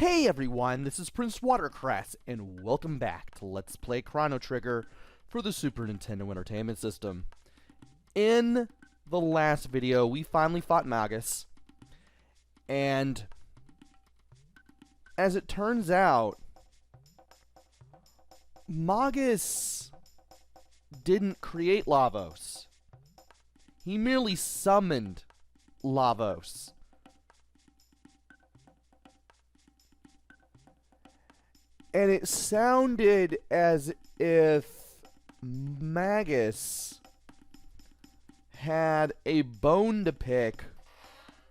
Hey everyone, this is PrinceWatercress, and welcome back to Let's Play Chrono Trigger for the Super Nintendo Entertainment System. In the last video, we finally fought Magus, and as it turns out, Magus didn't create Lavos. He merely summoned Lavos. And it sounded as if Magus had a bone to pick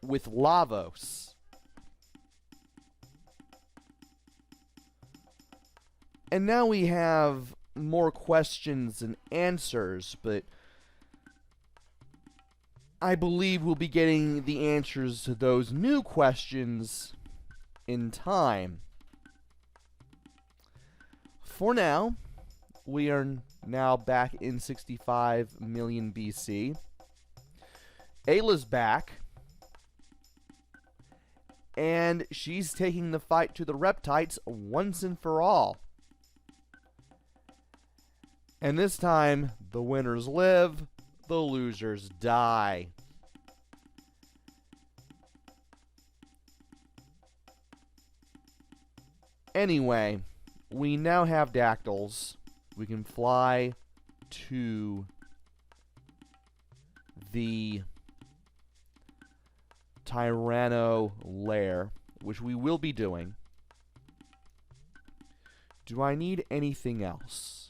with Lavos. And now we have more questions than answers, but I believe we'll be getting the answers to those new questions in time. For now, we are now back in 65 million BC. Ayla's back, and she's taking the fight to the Reptites once and for all. And this time, the winners live, the losers die. Anyway, we now have dactyls. We can fly to the Tyrano Lair, which we will be doing. Do I need anything else?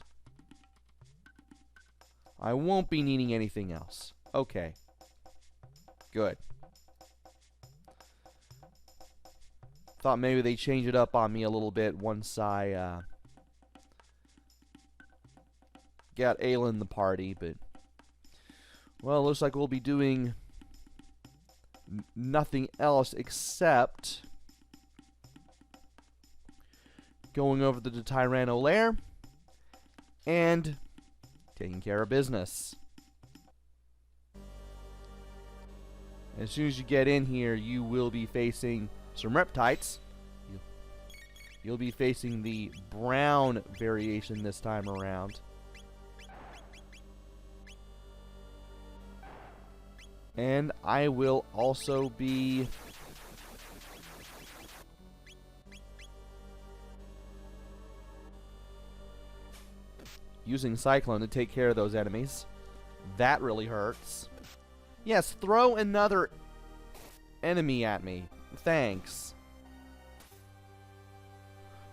I won't be needing anything else. Okay. Good. Thought maybe they change it up on me a little bit once I got Ayla in the party, but well, it looks like we'll be doing nothing else except going over to the Tyrano Lair and taking care of business. As soon as you get in here, you will be facing some Reptites. You'll be facing the brown variation this time around. And I will also be using Cyclone to take care of those enemies. That really hurts. Yes, throw another enemy at me. Thanks.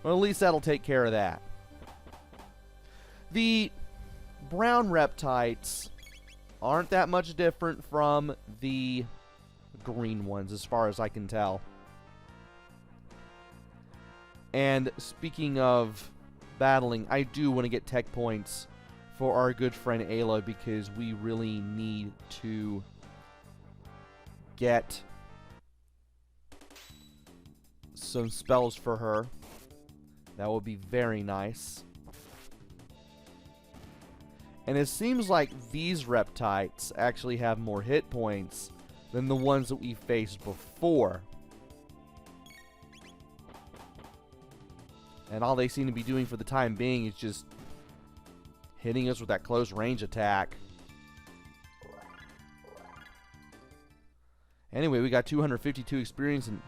Well, at least that'll take care of that. The brown Reptites aren't that much different from the green ones, as far as I can tell. And speaking of battling, I do want to get tech points for our good friend Ayla, because we really need to get some spells for her. That would be very nice. And it seems like these Reptites actually have more hit points than the ones that we faced before. And all they seem to be doing for the time being is just hitting us with that close range attack. Anyway, we got 252 experience and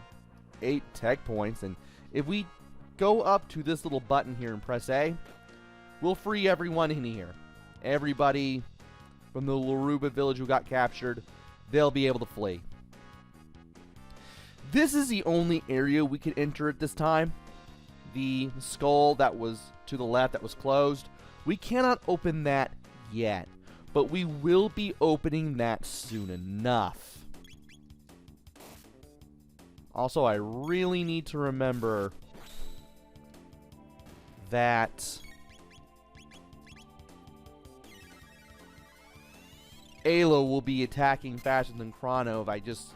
8 tech points. And if we go up to this little button here and press A, we'll free everyone in here. Everybody from the Laruba village who got captured, they'll be able to flee. This is the only area we can enter at this time. The skull that was to the left that was closed, we cannot open that yet, but we will be opening that soon enough. Also, I really need to remember that Ayla will be attacking faster than Chrono if I just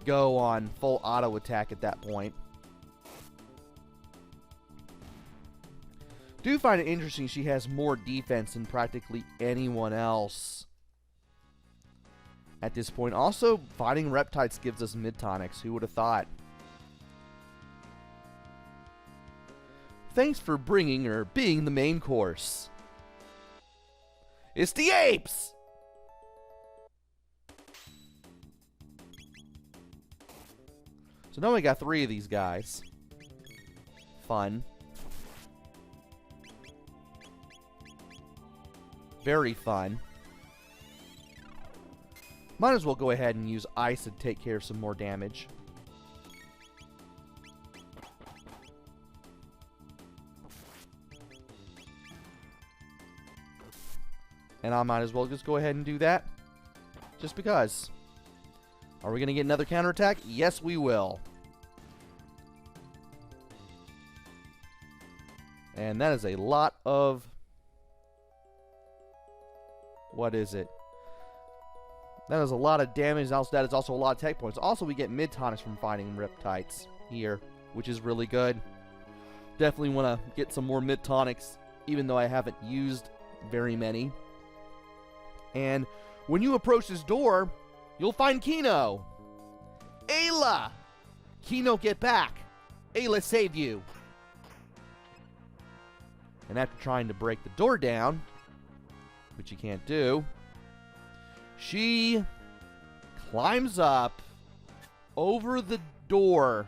go on full auto attack at that point. Do find it interesting she has more defense than practically anyone else at this point. Also, fighting Reptites gives us mid-tonics. Who would have thought? Thanks for bringing or being the main course. It's the apes! So now we got 3 of these guys. Fun. Very fun. Might as well go ahead and use ice to take care of some more damage. And I might as well just go ahead and do that. Just because. Are we going to get another counterattack? Yes, we will. And that is a lot of... What is it? That is a lot of damage. Also, that is also a lot of tech points. Also, we get mid-tonics from fighting Reptites here, which is really good. Definitely want to get some more mid-tonics, even though I haven't used very many. And when you approach this door, you'll find Chrono. Ayla! Chrono, get back! Ayla saved you! And after trying to break the door down, which you can't do, she climbs up over the door,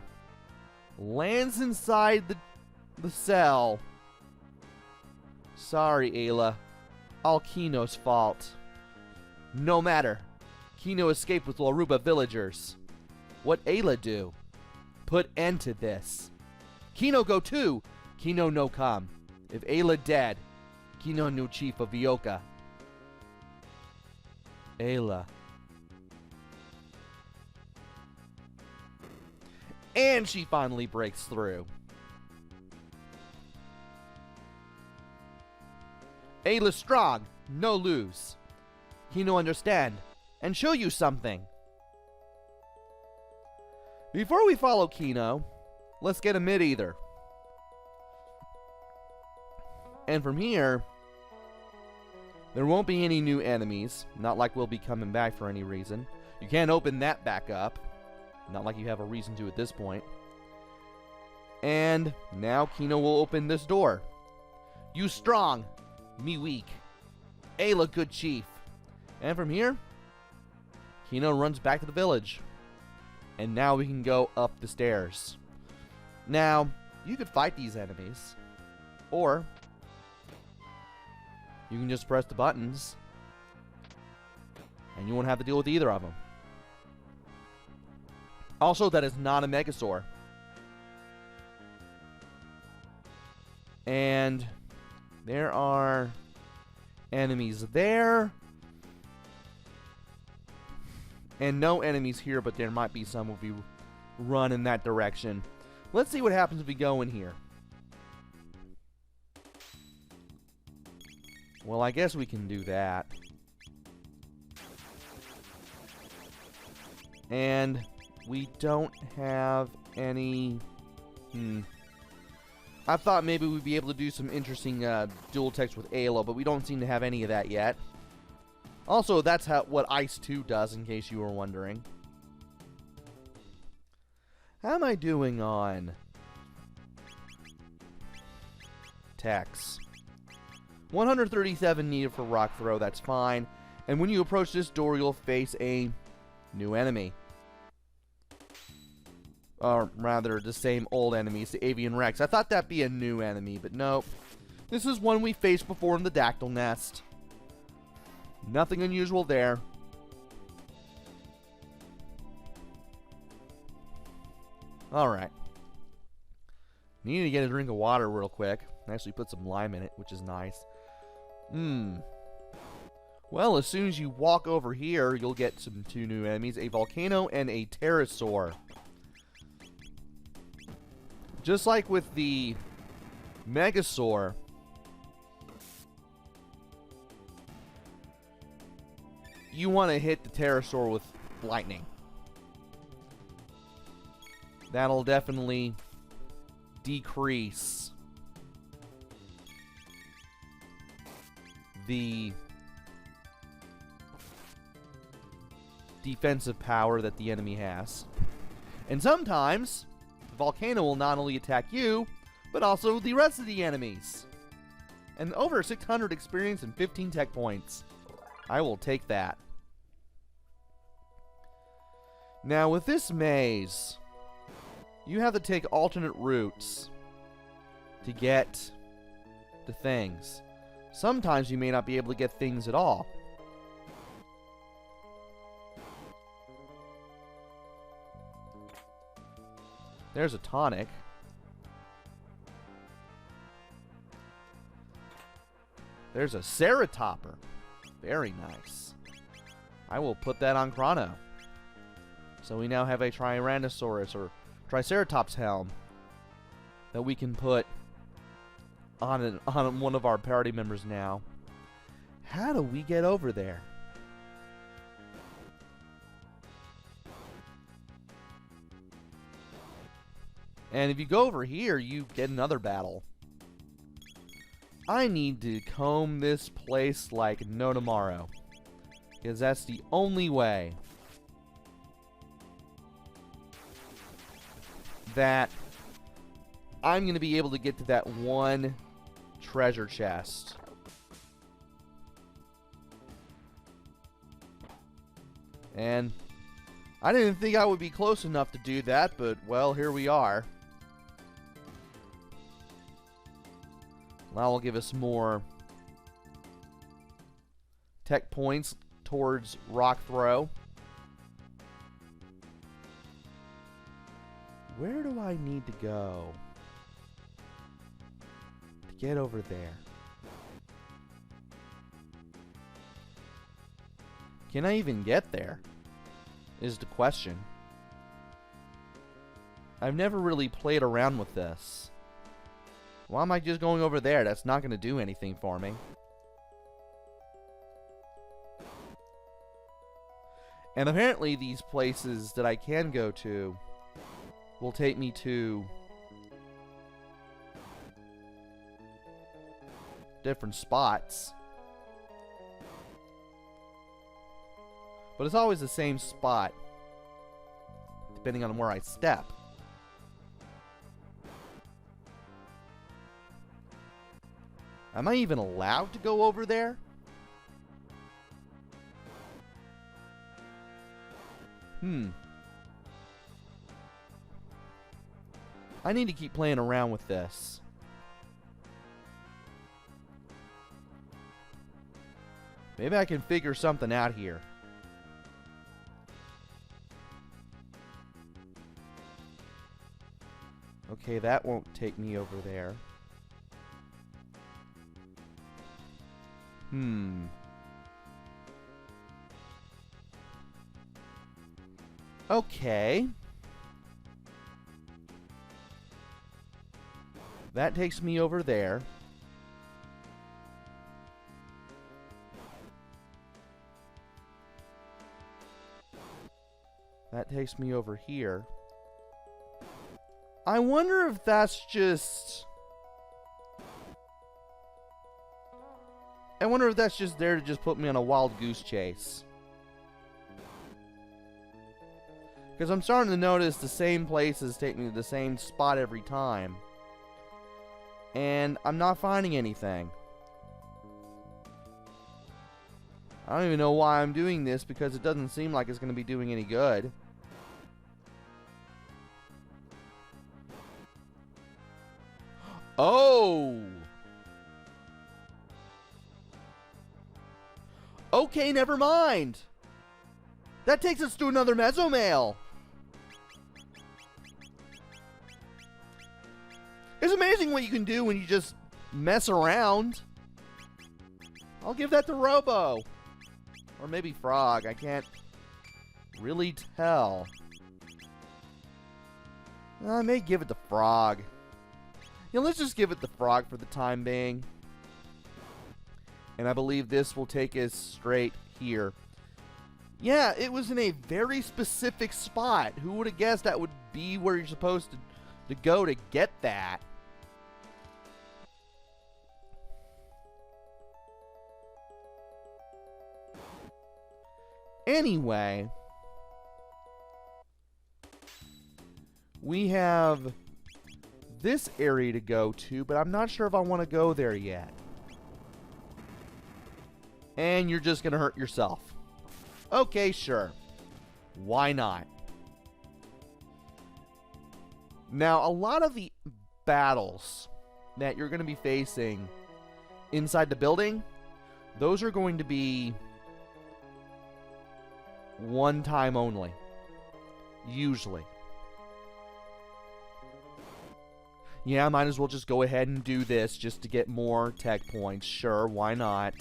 lands inside the cell. Sorry, Ayla. All Chrono's fault. No matter. Chrono escaped with Laruba villagers. What Ayla do? Put end to this. Chrono go too. Chrono no come. If Ayla dead, Chrono new chief of Ioka. Ayla. And she finally breaks through. Ayla strong, no lose. Chrono understand, and show you something. Before we follow Chrono, let's get a mid-ether. And from here, there won't be any new enemies. Not like we'll be coming back for any reason. You can't open that back up. Not like you have a reason to at this point. And now Chrono will open this door. You strong, me weak. Ayla good chief. And from here, Chrono runs back to the village. And now we can go up the stairs. Now, you could fight these enemies. Or you can just press the buttons. And you won't have to deal with either of them. Also, that is not a Megasaur. And there are enemies there. And no enemies here, but there might be some if we run in that direction. Let's see what happens if we go in here. Well, I guess we can do that. And we don't have any... I thought maybe we'd be able to do some interesting dual text with Ayla, but we don't seem to have any of that yet. Also, that's what Ice 2 does, in case you were wondering. How am I doing on Tex? 137 needed for Rock Throw, that's fine. And when you approach this door, you'll face a new enemy. Or rather, the same old enemies, the Avian Rex. I thought that'd be a new enemy, but nope. This is one we faced before in the Dactyl Nest. Nothing unusual there. Alright. Need to get a drink of water real quick. Actually put some lime in it, which is nice. Well, as soon as you walk over here, you'll get two new enemies. A volcano and a pterosaur. Just like with the Megasaur, you want to hit the pterosaur with lightning. That'll definitely decrease the defensive power that the enemy has. And sometimes the volcano will not only attack you, but also the rest of the enemies. And over 600 experience and 15 tech points. I will take that. Now with this maze, you have to take alternate routes to get to things. Sometimes you may not be able to get things at all. There's a tonic. There's a Ceratopper. Very nice. I will put that on Chrono. So we now have a Tyrannosaurus or Triceratops helm that we can put on one of our party members now. How do we get over there? And if you go over here, you get another battle. I need to comb this place like no tomorrow, because that's the only way that I'm going to be able to get to that one treasure chest. And I didn't think I would be close enough to do that, but well, here we are. That will give us more tech points towards rock throw. Where do I need to go to get over there? Can I even get there? Is the question. I've never really played around with this. Why am I just going over there? That's not going to do anything for me. And apparently these places that I can go to will take me to different spots. But it's always the same spot, depending on where I step. Am I even allowed to go over there? I need to keep playing around with this. Maybe I can figure something out here. Okay, that won't take me over there. Okay. That takes me over there. That takes me over here. I wonder if that's just... I wonder if that's just there to just put me on a wild goose chase. Because I'm starting to notice the same places take me to the same spot every time. And I'm not finding anything. I don't even know why I'm doing this, because it doesn't seem like it's going to be doing any good. Oh! Okay, never mind. That takes us to another Mesomail. It's amazing what you can do when you just mess around. I'll give that to Robo. Or maybe Frog. I can't really tell. I may give it to Frog. Yeah, let's just give it to Frog for the time being. And I believe this will take us straight here. Yeah, it was in a very specific spot. Who would have guessed that would be where you're supposed to go to get that? Anyway, we have this area to go to, but I'm not sure if I want to go there yet. And you're just going to hurt yourself. Okay, sure. Why not? Now, a lot of the battles that you're going to be facing inside the building, those are going to be one time only. Usually. Yeah, might as well just go ahead and do this just to get more tech points. Sure, why not?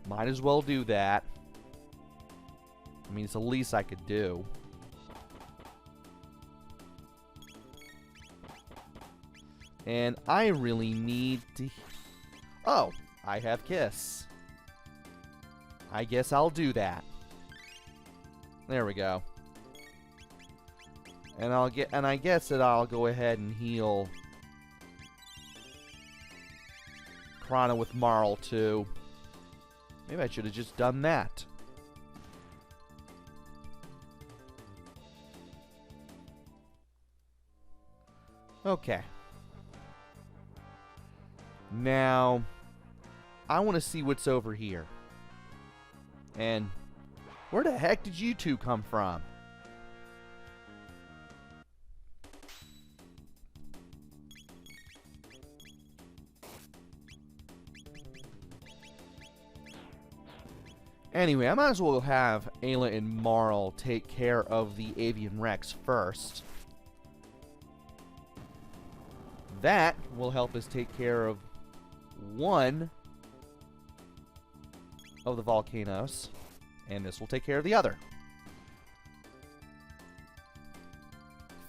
Might as well do that. I mean, it's the least I could do. And I really need to... Oh, I have Kiss. I guess I'll do that. There we go. And I guess that I'll go ahead and heal Chrono with Marl too. Maybe I should have just done that. Okay. Now, I want to see what's over here. And where the heck did you two come from? Anyway, I might as well have Ayla and Marl take care of the Avian Rex first. That will help us take care of one of the volcanoes, and this will take care of the other.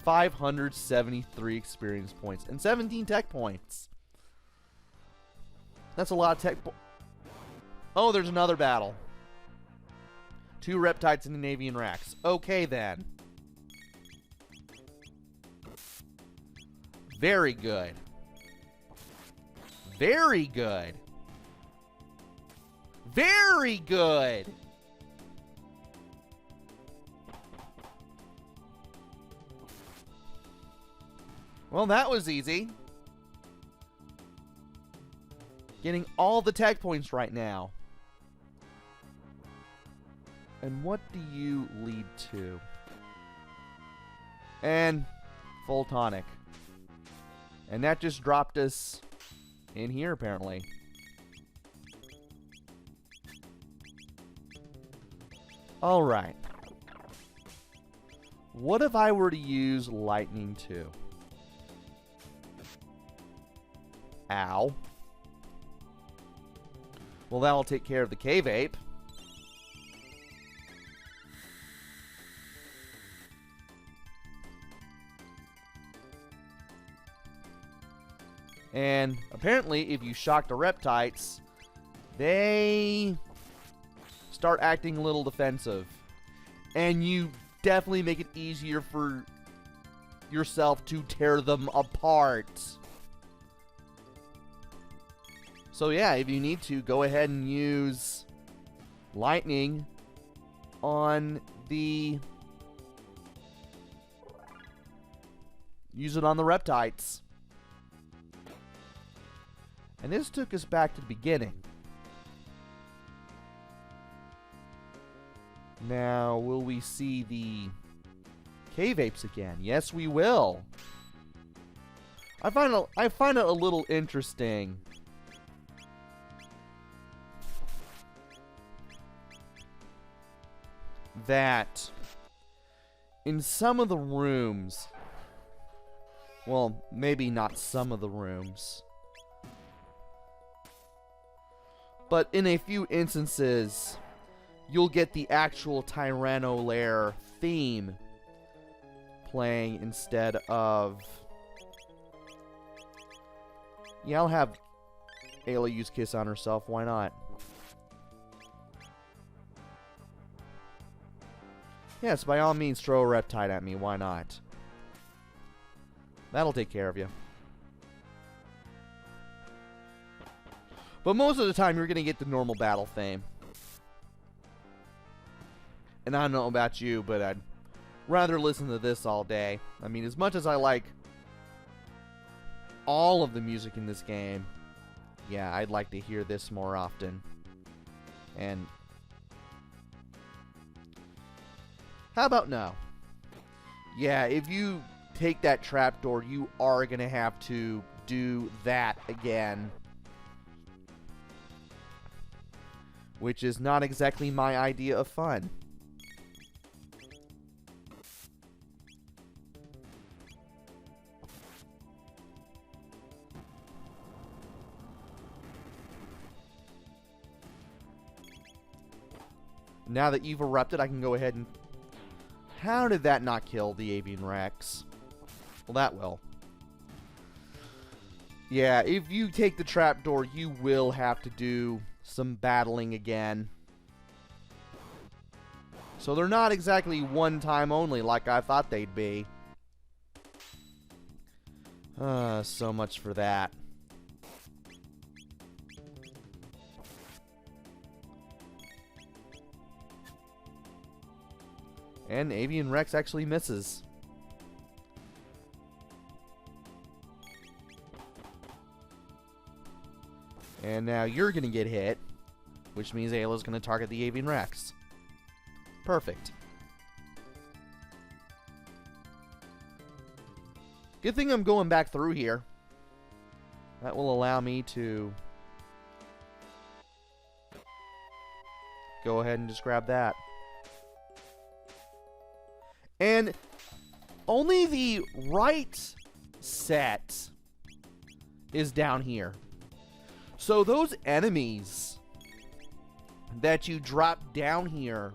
573 experience points and 17 tech points. That's a lot of tech. Oh, there's another battle. 2 Reptites and an Avian Rex. Okay, then. Very good. Very good. Very good. Well, that was easy. Getting all the tech points right now. And what do you lead to? And full tonic. And that just dropped us in here, apparently. Alright. What if I were to use lightning too? Ow. Well, that'll take care of the cave ape. And apparently, if you shock the Reptites, they start acting a little defensive. And you definitely make it easier for yourself to tear them apart. So yeah, if you need to, go ahead and use lightning on the... Use it on the Reptites. And this took us back to the beginning. Now, will we see the cave apes again? Yes, we will. I find it a little interesting that in some of the rooms, well, maybe not some of the rooms, but in a few instances, you'll get the actual Tyrano Lair theme playing instead of... Yeah, I'll have Ayla use Kiss on herself. Why not? Yes, by all means, throw a Reptite at me. Why not? That'll take care of you. But most of the time, you're going to get the normal battle theme. And I don't know about you, but I'd rather listen to this all day. I mean, as much as I like all of the music in this game, yeah, I'd like to hear this more often. And how about no? Yeah, if you take that trapdoor, you are going to have to do that again. Which is not exactly my idea of fun. Now that you've erupted, I can go ahead and... How did that not kill the avian rex? Well, that will. Yeah, if you take the trapdoor, you will have to do some battling again. So they're not exactly one time only like I thought they'd be. So much for that. And Avian Rex actually misses. And now you're going to get hit, which means Ayla's going to target the Avian Rex. Perfect. Good thing I'm going back through here. That will allow me to go ahead and just grab that. And only the right set is down here. So those enemies that you drop down here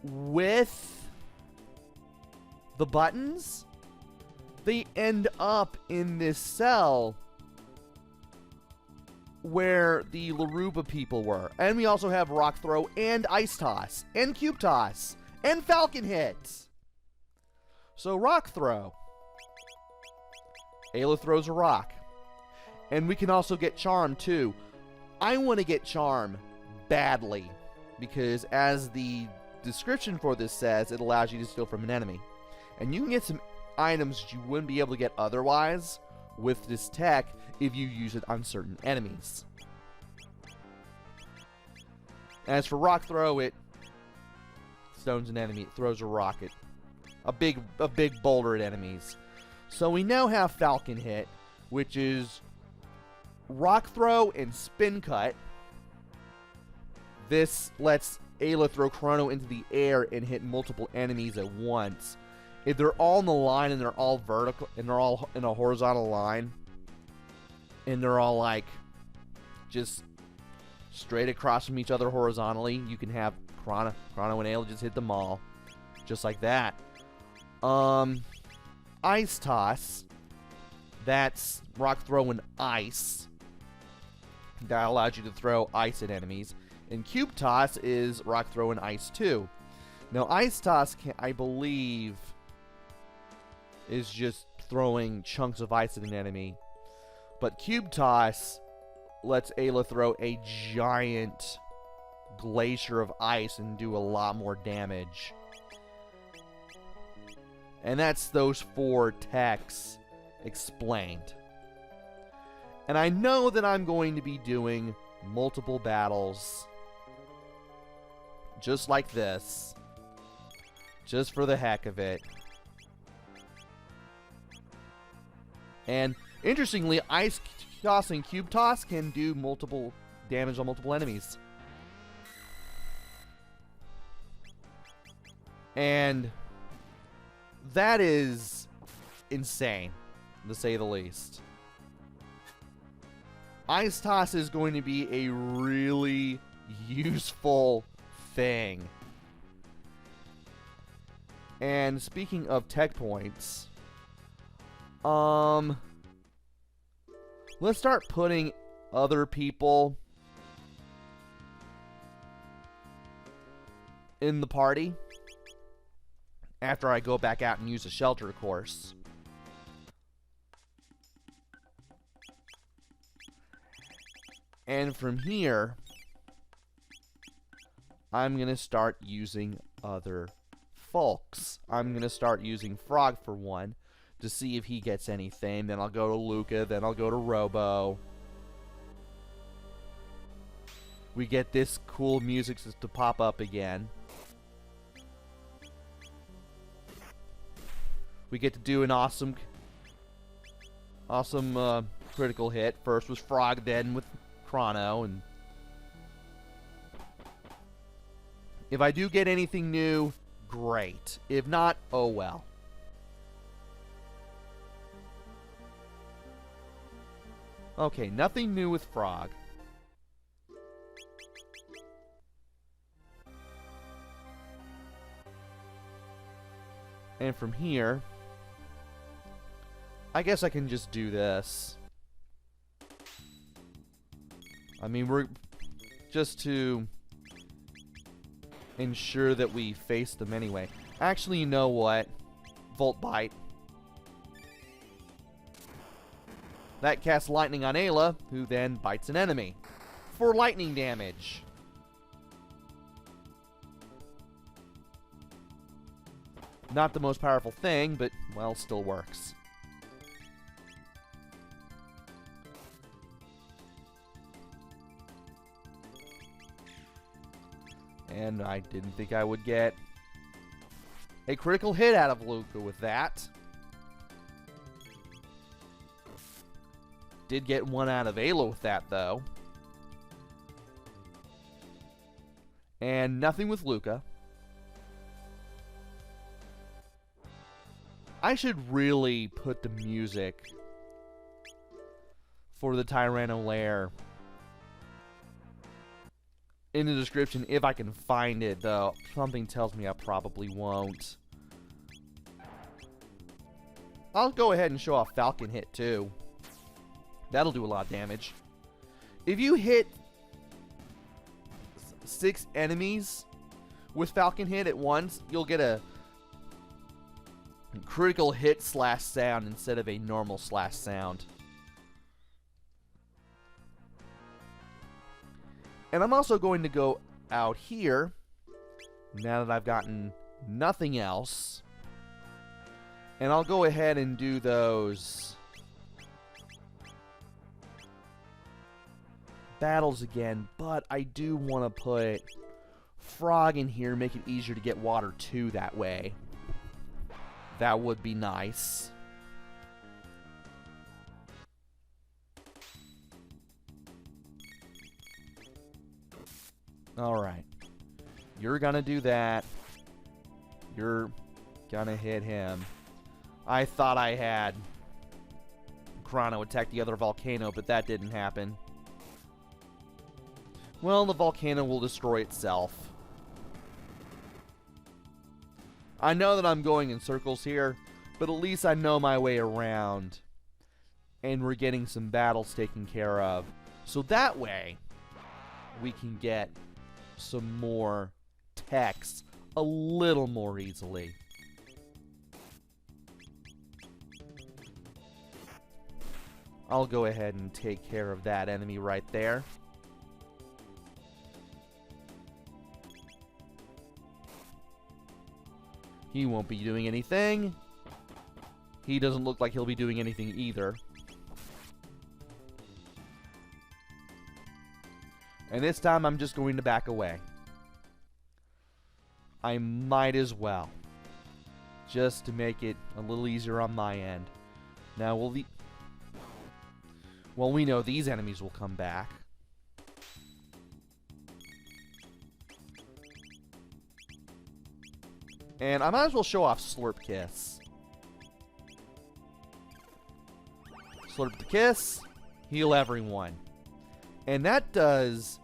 with the buttons, they end up in this cell where the Laruba people were. And we also have Rock Throw and Ice Toss and Cube Toss and Falcon Hit. So Rock Throw. Ayla throws a rock. And we can also get Charm too. I want to get Charm badly, because as the description for this says, it allows you to steal from an enemy. And you can get some items that you wouldn't be able to get otherwise with this tech if you use it on certain enemies. As for Rock Throw, it stones an enemy, it throws a rocket. A big boulder at enemies. So we now have Falcon Hit, which is Rock Throw and Spin Cut. This lets Ayla throw Chrono into the air and hit multiple enemies at once. If they're all in the line and they're all vertical and they're all in a horizontal line and they're all like just straight across from each other horizontally, you can have Chrono and Ayla just hit them all. Just like that. Ice Toss. That's Rock Throw and Ice. That allows you to throw ice at enemies. And Cube Toss is Rock Throw and Ice too. Now Ice Toss, I believe, is just throwing chunks of ice at an enemy. But Cube Toss lets Ayla throw a giant glacier of ice and do a lot more damage. And that's those 4 techs explained. And I know that I'm going to be doing multiple battles just like this, just for the heck of it. And interestingly, Ice Toss and Cube Toss can do multiple damage on multiple enemies. And that is insane, to say the least. Ice Toss is going to be a really useful thing. And speaking of tech points, let's start putting other people in the party after I go back out and use a shelter course. And from here, I'm going to start using other folks. I'm going to start using Frog for one to see if he gets anything. Then I'll go to Luca. Then I'll go to Robo. We get this cool music to pop up again. We get to do an awesome critical hit. First was Frog, then with Chrono. And if I do get anything new, great. If not, oh well. Okay, nothing new with Frog. And from here, I guess I can just do this. I mean, we're just to ensure that we face them anyway. Actually, you know what? Volt Bite. That casts lightning on Ayla, who then bites an enemy for lightning damage. Not the most powerful thing, but, well, still works. And I didn't think I would get a critical hit out of Luca with that. Did get one out of Ayla with that, though. And nothing with Luca. I should really put the music for the Tyrano Lair in the description if I can find it, though. Something tells me I probably won't. I'll go ahead and show off Falcon Hit, too. That'll do a lot of damage. If you hit 6 enemies with Falcon Hit at once, you'll get a critical hit slash sound instead of a normal slash sound. And I'm also going to go out here, now that I've gotten nothing else, and I'll go ahead and do those battles again, but I do want to put Frog in here, make it easier to get water too that way. That would be nice. Alright. You're gonna do that. You're gonna hit him. I thought I had Chrono attack the other volcano, but that didn't happen. Well, the volcano will destroy itself. I know that I'm going in circles here, but at least I know my way around. And we're getting some battles taken care of. So that way, we can get some more techs a little more easily. I'll go ahead and take care of that enemy right there. He won't be doing anything. He doesn't look like he'll be doing anything either. And this time I'm just going to back away. I might as well. Just to make it a little easier on my end. Now, well, we know these enemies will come back. And I might as well show off Slurp Kiss. Slurp the Kiss, heal everyone. And that does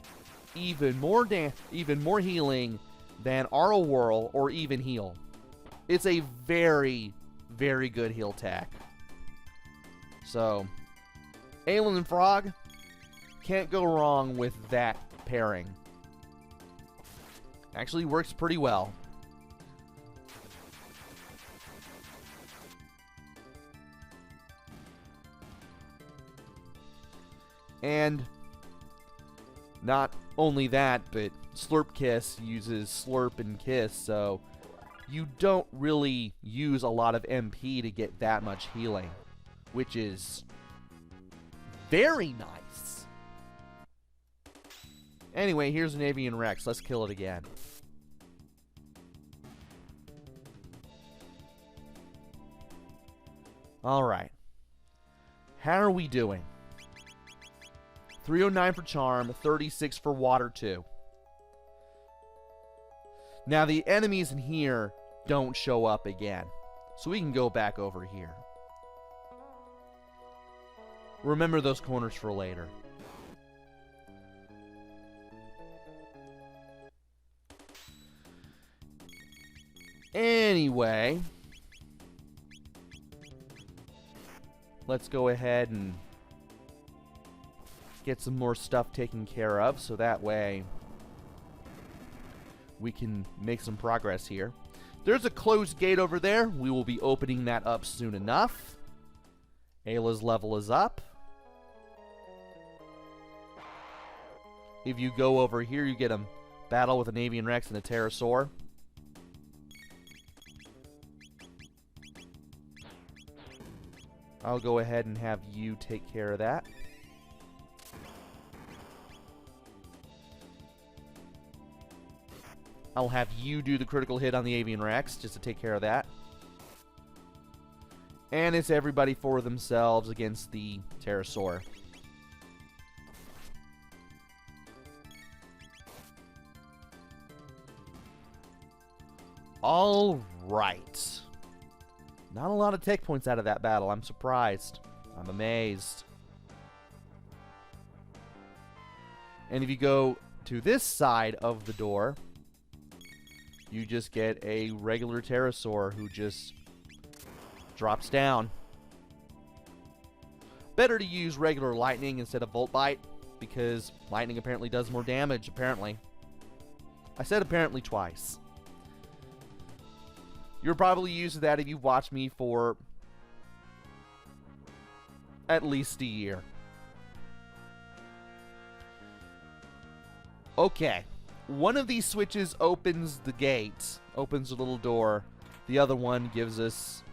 even more healing than Arrow Whirl or even Heal. It's a very, very good heal tech. So, Ayla and Frog, can't go wrong with that pairing. Actually works pretty well. And Not only that, but Slurp Kiss uses Slurp and Kiss, so you don't really use a lot of MP to get that much healing, which is very nice. Anyway, here's an Avian Rex. Let's kill it again. Alright. How are we doing? 309 for Charm, 36 for Water 2. Now, the enemies in here don't show up again, so we can go back over here. Remember those corners for later. Anyway, let's go ahead and get some more stuff taken care of, so that way we can make some progress here. There's a closed gate over there. We will be opening that up soon enough. Ayla's level is up. If you go over here, you get a battle with an Avian Rex and a Pterosaur. I'll go ahead and have you take care of that. I'll have you do the critical hit on the Avian Rex, just to take care of that. And it's everybody for themselves against the Pterosaur. Alright. Not a lot of tech points out of that battle. I'm surprised. I'm amazed. And if you go to this side of the door, you just get a regular Pterosaur who just drops down. Better to use regular lightning instead of Volt Bite, because lightning apparently does more damage, apparently. I said apparently twice. You're probably used to that if you've watched me for at least a year. Okay. One of these switches opens the gate, opens a little door. The other one gives us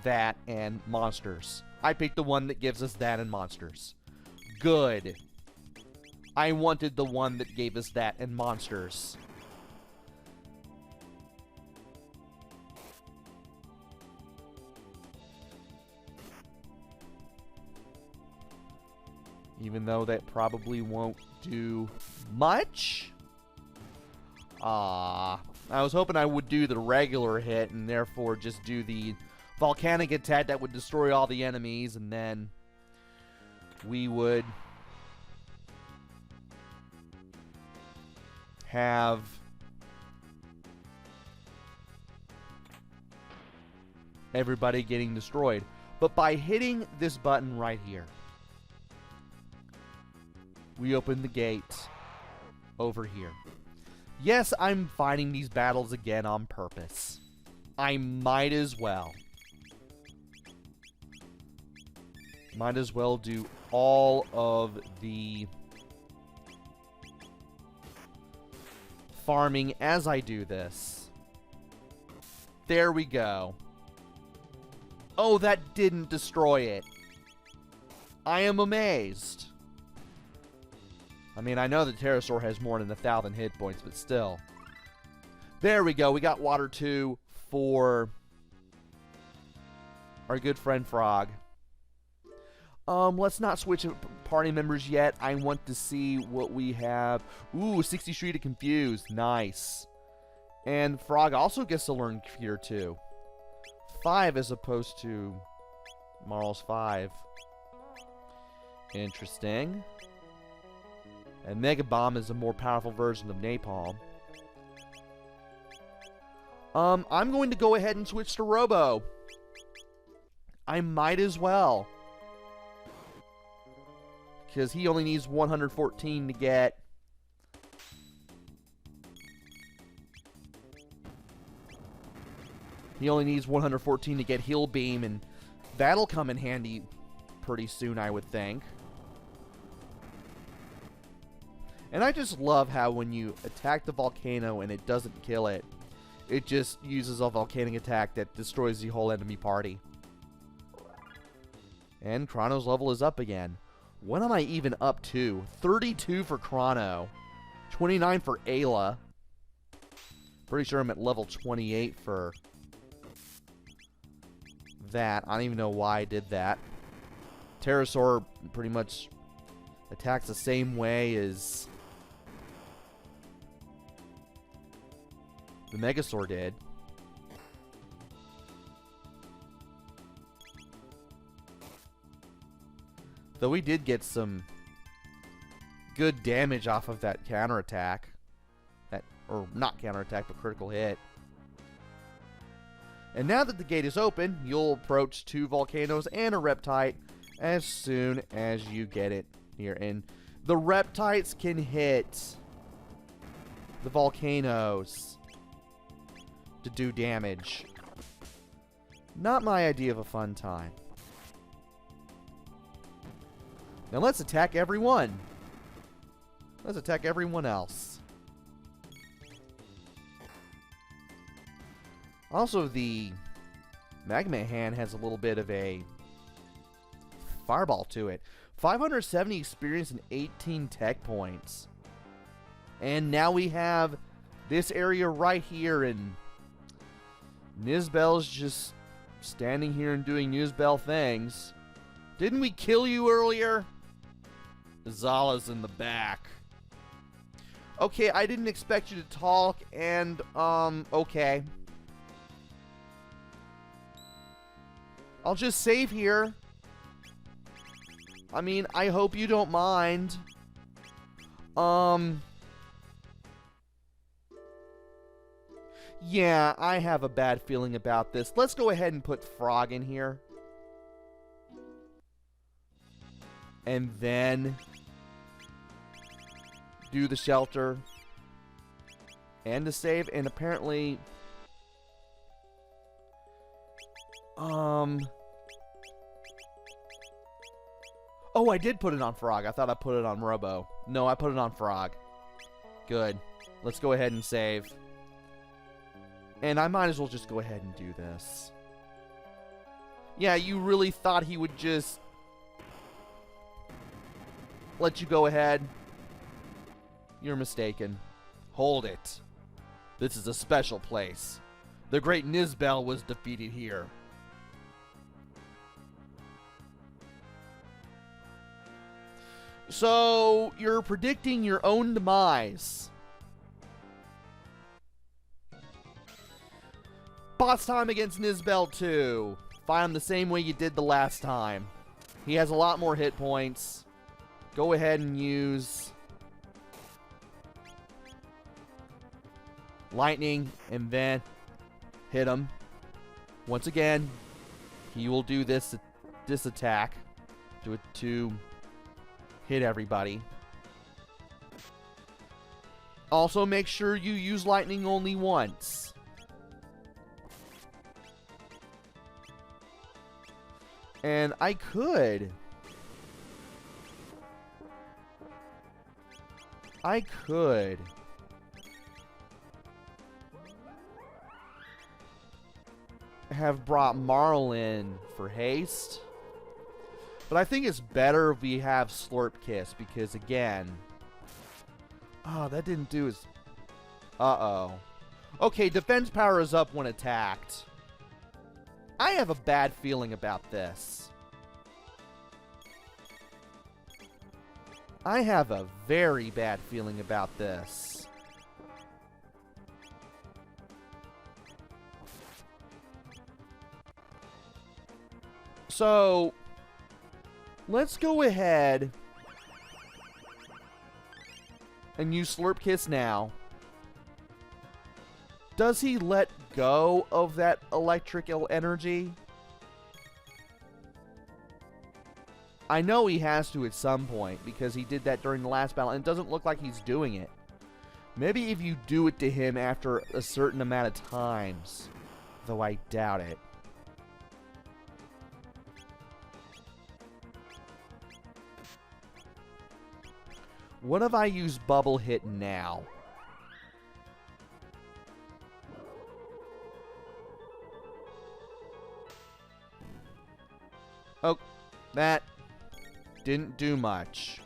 that and monsters. I picked the one that gives us that and monsters. Good. I wanted the one that gave us that and monsters. Even though that probably won't do much. I was hoping I would do the regular hit and therefore just do the volcanic attack that would destroy all the enemies, and then we would have everybody getting destroyed. But by hitting this button right here, we open the gate over here. Yes, I'm fighting these battles again on purpose. I might as well. Might as well do all of the farming as I do this. There we go. Oh, that didn't destroy it. I am amazed. I mean, I know the Pterosaur has more than 1,000 hit points, but still. There we go. We got Water 2 for our good friend Frog. Let's not switch party members yet. I want to see what we have. Ooh, 60 Street to Confuse. Nice. And Frog also gets to learn Fear 2. 5 as opposed to Marl's 5. Interesting. And Mega Bomb is a more powerful version of Napalm. I'm going to go ahead and switch to Robo. I might as well. Because he only needs 114 to get... He only needs 114 to get Heal Beam, and that'll come in handy pretty soon, I would think. And I just love how when you attack the volcano and it doesn't kill it, it just uses a volcanic attack that destroys the whole enemy party. And Chrono's level is up again. What am I even up to? 32 for Chrono. 29 for Ayla. Pretty sure I'm at level 28 for that. I don't even know why I did that. Pterosaur pretty much attacks the same way as the Megasaur did. Though we did get some good damage off of that counterattack. Or not counterattack, but critical hit. And now that the gate is open, you'll approach 2 volcanoes and a Reptite as soon as you get it here. And the Reptites can hit the volcanoes to do damage. Not my idea of a fun time. Now let's attack everyone. Let's attack everyone else. Also, the Magma Hand has a little bit of a fireball to it. 570 experience and 18 tech points. And now we have this area right here, and Nizbel's just standing here and doing Nizbel things. Didn't we kill you earlier? Zala's in the back. Okay, I didn't expect you to talk, and, okay. I'll just save here. I mean, I hope you don't mind. Yeah, I have a bad feeling about this. Let's go ahead and put Frog in here. And then do the shelter. And the save, and apparently... Oh, I did put it on Frog. I thought I put it on Robo. No, I put it on Frog. Good. Let's go ahead and save. And I might as well just go ahead and do this. Yeah, you really thought he would just let you go ahead? You're mistaken. Hold it. This is a special place. The great Nizbel was defeated here. So, you're predicting your own demise. Boss time against Nizbel 2. Fight him the same way you did the last time. He has a lot more hit points. Go ahead and use lightning and then hit him. Once again, he will do this attack to hit everybody. Also, make sure you use lightning only once. And I could have brought Marl in for haste. But I think it's better if we have Slurp Kiss, because again... Oh, that didn't do as... Uh-oh. Okay, defense power is up when attacked. I have a bad feeling about this. I have a very bad feeling about this. So, let's go ahead and use Slurp Kiss now. Does he let go of that electrical energy? I know he has to at some point, because he did that during the last battle, and it doesn't look like he's doing it. Maybe if you do it to him after a certain amount of times, though I doubt it. What if I use Bubble Hit now? Oh, that didn't do much.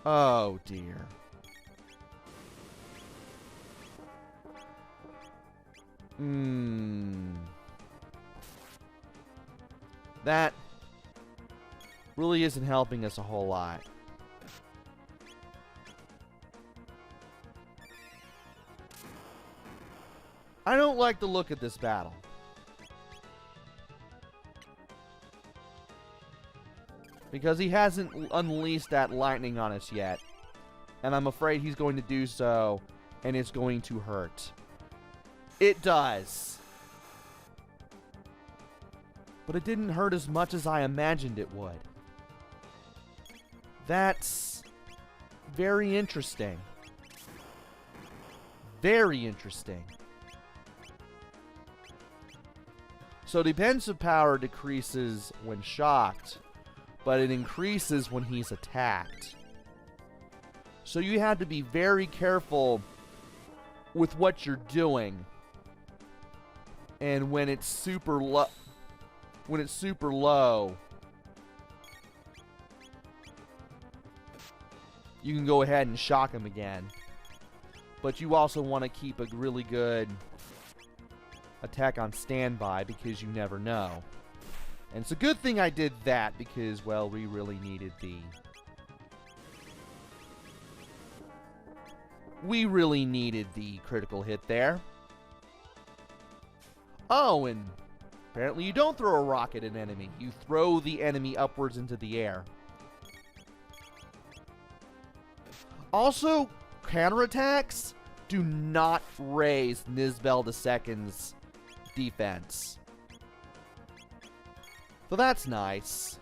Oh, dear. That really isn't helping us a whole lot. I don't like the look of this battle. Because he hasn't unleashed that lightning on us yet. And I'm afraid he's going to do so, and it's going to hurt. It does. But it didn't hurt as much as I imagined it would. That's very interesting. Very interesting. So defensive power decreases when shocked, but it increases when he's attacked. So you have to be very careful with what you're doing. And when it's super low, you can go ahead and shock him again. But you also want to keep a really good attack on standby because you never know. And it's a good thing I did that because, well, we really needed the... critical hit there. Oh, and apparently you don't throw a rock at an enemy. You throw the enemy upwards into the air. Also, counterattacks do not raise Nizbel II's defense. So that's nice.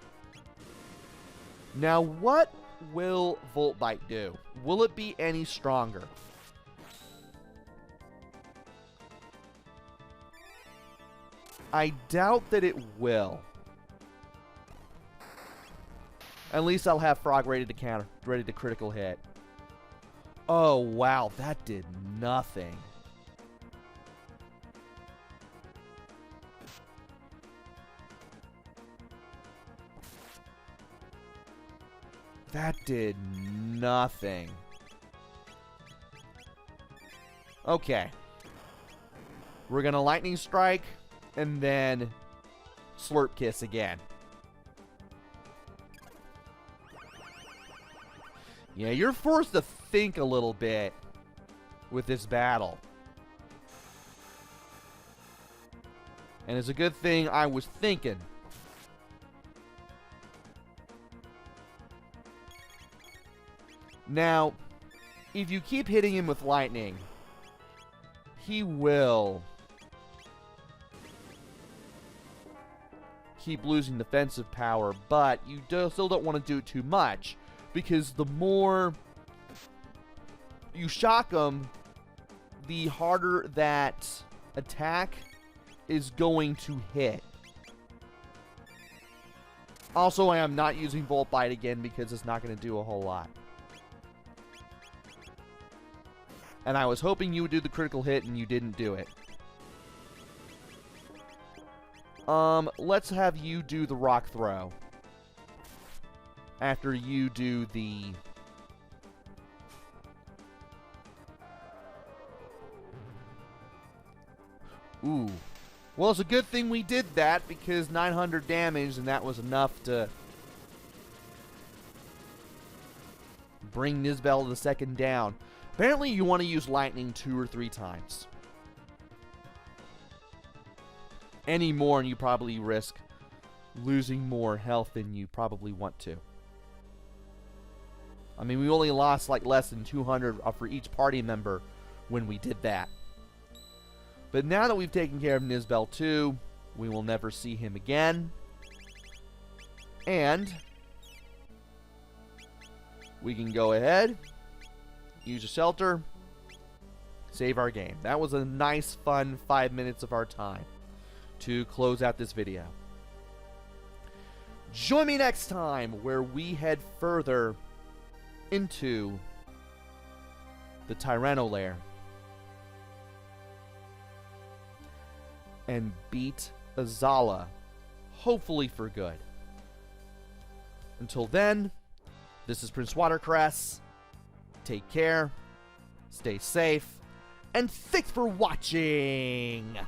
Now, what will Volt Bite do? Will it be any stronger? I doubt that it will. At least I'll have Frog ready to counter, ready to critical hit. Oh, wow, that did nothing. That did nothing. Okay. We're gonna Lightning Strike and then Slurp Kiss again. Yeah, you're forced to think a little bit with this battle. And it's a good thing I was thinking. Now, if you keep hitting him with lightning, he will keep losing defensive power, but you still don't want to do it too much, because the more you shock him, the harder that attack is going to hit. Also, I am not using Volt Bite again because it's not going to do a whole lot. And I was hoping you would do the critical hit, and you didn't do it. Let's have you do the rock throw. After you do the... Ooh. Well, it's a good thing we did that, because 900 damage, and that was enough to bring Nizbel II down. Apparently, you want to use lightning 2 or 3 times. Any more, and you probably risk losing more health than you probably want to. I mean, we only lost like less than 200 for each party member when we did that. But now that we've taken care of Nizbel 2, we will never see him again. And we can go ahead, use a shelter, save our game. That was a nice, fun 5 minutes of our time to close out this video. Join me next time where we head further into the Tyrano Lair and beat Azala, hopefully for good. Until then, this is PrinceWatercress. Take care, stay safe, and thanks for watching!